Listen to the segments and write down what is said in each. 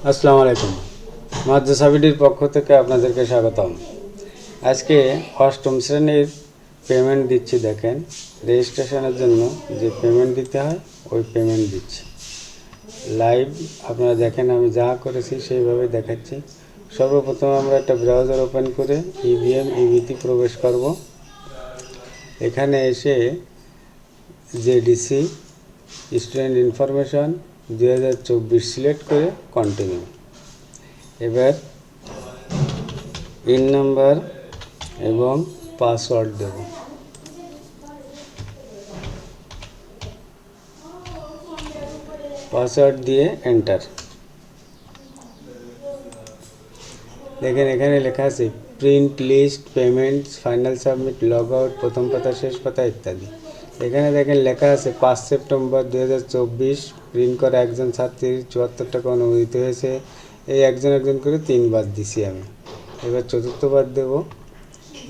আসসালামু আলাইকুম। মাদ্রাসা বিডির পক্ষ থেকে আপনাদেরকে স্বাগতম। আজকে অষ্টম শ্রেণীর পেমেন্ট দিচ্ছি। দেখেন, রেজিস্ট্রেশনের জন্য যে পেমেন্ট দিতে হয় ওই পেমেন্ট দিচ্ছি লাইভ। আপনারা দেখেন, আমি যা করেছি সেইভাবে দেখাচ্ছি। সর্বপ্রথম আমরা একটা ব্রাউজার ওপেন করে ইভিতে প্রবেশ করব। এখানে এসে জেডিসি স্টুডেন্ট ইনফরমেশন 2024 সিলেক্ট করে কন্টিনিউ। এবার পিন নাম্বার এবং পাসওয়ার্ড দেব। পাসওয়ার্ড দিয়ে এন্টার। দেখেন, এখানে লেখা আছে print list, payments, final submit, log out, প্রথম পাতা, শেষ পাতা ইত্যাদি। এখানে দেখেন লেখা আছে 5 সেপ্টেম্বর 2024 প্রিন্ট করা একজন ছাত্রীর 74 টাকা অনুমোদিত হয়েছে। এই একজন করে 3বার দিছি আমি। এবার চতুর্থবার দেব।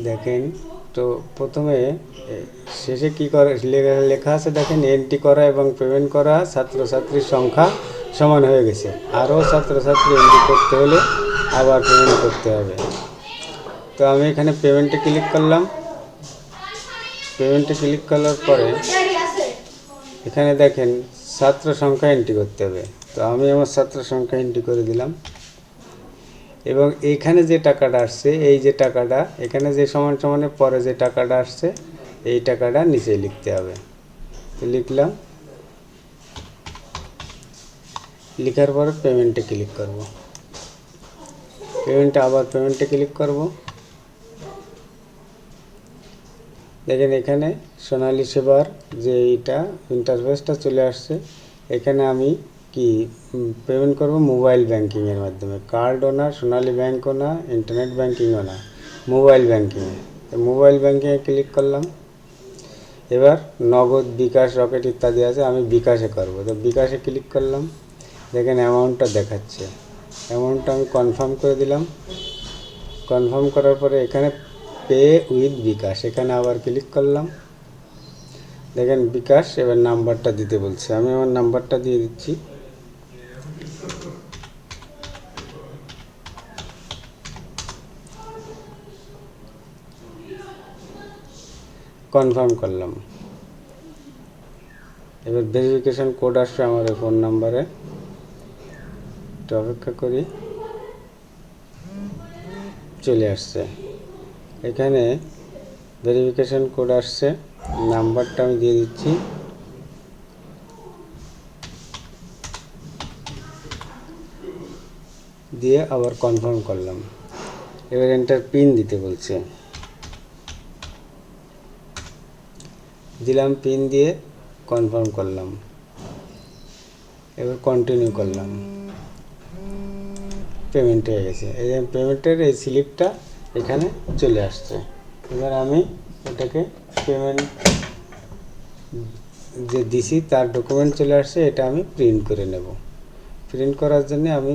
দেখেন, তো প্রথমে শেষে কী করে লেখা আছে দেখেন, এন্ট্রি করা এবং পেমেন্ট করা ছাত্রছাত্রীর সংখ্যা সমান হয়ে গেছে। আরও ছাত্রছাত্রী এন্ট্রি করতে হলে আবার পেমেন্ট করতে হবে। তো আমি এখানে পেমেন্টে ক্লিক করলাম। পেমেন্টে ক্লিক করার পরে এখানে দেখেন ছাত্র সংখ্যা এন্ট্রি করতে হবে। তো আমি আমার ছাত্র সংখ্যা এন্ট্রি করে দিলাম। এবং এইখানে যে টাকাটা আসছে, এই যে টাকাটা এখানে যে সমান সমানের পরে যে টাকাটা আসছে, এই টাকাটা নিচে লিখতে হবে। তো লিখলাম। লিখার পরে পেমেন্টে ক্লিক করব। পেমেন্টে ক্লিক করব। দেখেন, এখানে সোনালী সেবার যে এইটা ইন্টারফেসটা চলে আসছে। এখানে আমি কি পেমেন্ট করব মোবাইল ব্যাংকিংয়ের মাধ্যমে। কার্ডও না, সোনালী ব্যাংকও না, ইন্টারনেট ব্যাংকিংও না, মোবাইল ব্যাংকিংয়ে। তো মোবাইল ব্যাংকিংয়ে ক্লিক করলাম। এবার নগদ, বিকাশ, রকেট ইত্যাদি আছে, আমি বিকাশে করব। তো বিকাশে ক্লিক করলাম। দেখেন অ্যামাউন্টটা দেখাচ্ছে। অ্যামাউন্টটা আমি কনফার্ম করে দিলাম। কনফার্ম করার পরে এখানে পে উইথ বিকাশ, এখানে আবার ক্লিক করলাম। দেখেন বিকাশ, এবার নাম্বারটা দিতে বলছে, আমি আমার নাম্বারটা দিয়ে দিচ্ছি। কনফার্ম করলাম। এবার ভেরিফিকেশন কোড আসবে আমার ফোন নাম্বারে। একটু অপেক্ষা করি। চলে আসছে। এখানে ভেরিফিকেশন কোড আসছে, নাম্বারটা আমি দিয়ে দিচ্ছি। দিয়ে আবার কনফার্ম করলাম। এবার এন্টার পিন দিতে বলছে, দিলাম। পিন দিয়ে কনফার্ম করলাম। এবার কন্টিনিউ করলাম। পেমেন্ট হয়ে গেছে। এই পেমেন্টের এই স্লিপটা এখানে চলে আসছে। এবার আমি এটাকে পেমেন্ট যে দিছি তার ডকুমেন্ট চলে আসছে, এটা আমি প্রিন্ট করে নেব। প্রিন্ট করার জন্য আমি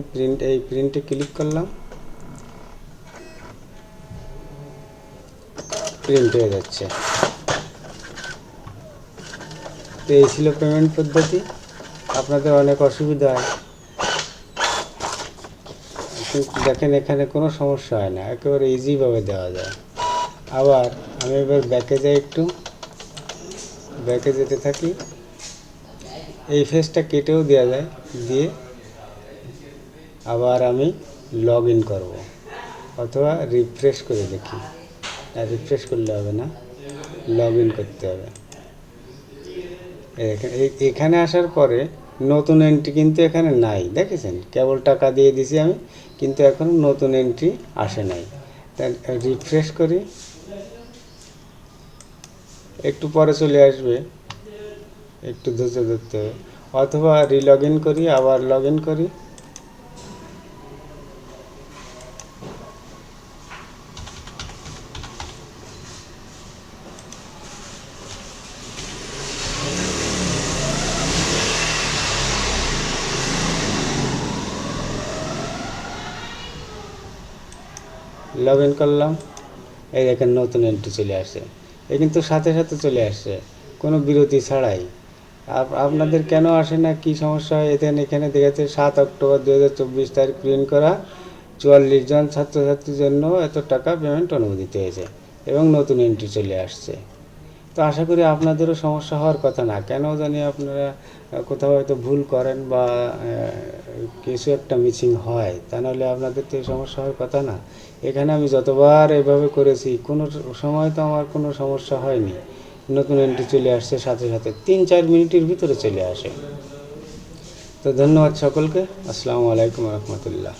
প্রিন্টে ক্লিক করলাম। প্রিন্ট হয়ে যাচ্ছে। তো এই ছিল পেমেন্ট পদ্ধতি। আপনাদের অনেক অসুবিধা হয়, কিন্তু দেখেন এখানে কোনো সমস্যা হয় না, একেবারে ইজিভাবে দেওয়া যায়। আবার আমি এবার ব্যাকে যাই, একটু ব্যাকে যেতে থাকি। এই ফেসটা কেটেও দেওয়া যায়। দিয়ে আবার আমি লগ ইন করবো, অথবা রিফ্রেশ করে দেখি। রিফ্রেশ করলে হবে না, লগ ইন করতে হবে। এখানে আসার পরে নতুন এন্ট্রি কিন্তু এখানে নাই, দেখেছেন? কেবল টাকা দিয়ে দিছি আমি, কিন্তু এখনও নতুন এন্ট্রি আসে নাই। তাই রিফ্রেশ করি, একটু পরে চলে আসবে, একটু ধৈর্য ধরতে হবে। অথবা রিলগ ইন করি, আবার লগ ইন করি। লগ ইন করলাম। এই দেখেন নতুন এন্ট্রি চলে আসছে। এই কিন্তু সাথে সাথে চলে আসছে, কোনো বিরতি ছাড়াই। আপনাদের কেন আসে না, কী সমস্যা হয়? এখানে দেখাচ্ছে 7 অক্টোবর 2024 তারিখ প্রিন্ট করা 44 জন ছাত্রছাত্রীর জন্য এত টাকা পেমেন্ট অনুমোদিত হয়েছে এবং নতুন এন্ট্রি চলে আসছে। তো আশা করি আপনাদেরও সমস্যা হওয়ার কথা না। কেন জানি আপনারা কোথাও হয়তো ভুল করেন বা কিছু একটা মিসিং হয়, তা নাহলে আপনাদের তো এই সমস্যা হওয়ার কথা না। এখানে আমি যতবার এভাবে করেছি কোনো সময় তো আমার কোনো সমস্যা হয়নি। নতুন এন্ট্রি চলে আসছে সাথে সাথে 3-4 মিনিটের ভিতরে চলে আসে। তো ধন্যবাদ সকলকে। আসসালামু আলাইকুম রহমতুল্লাহ।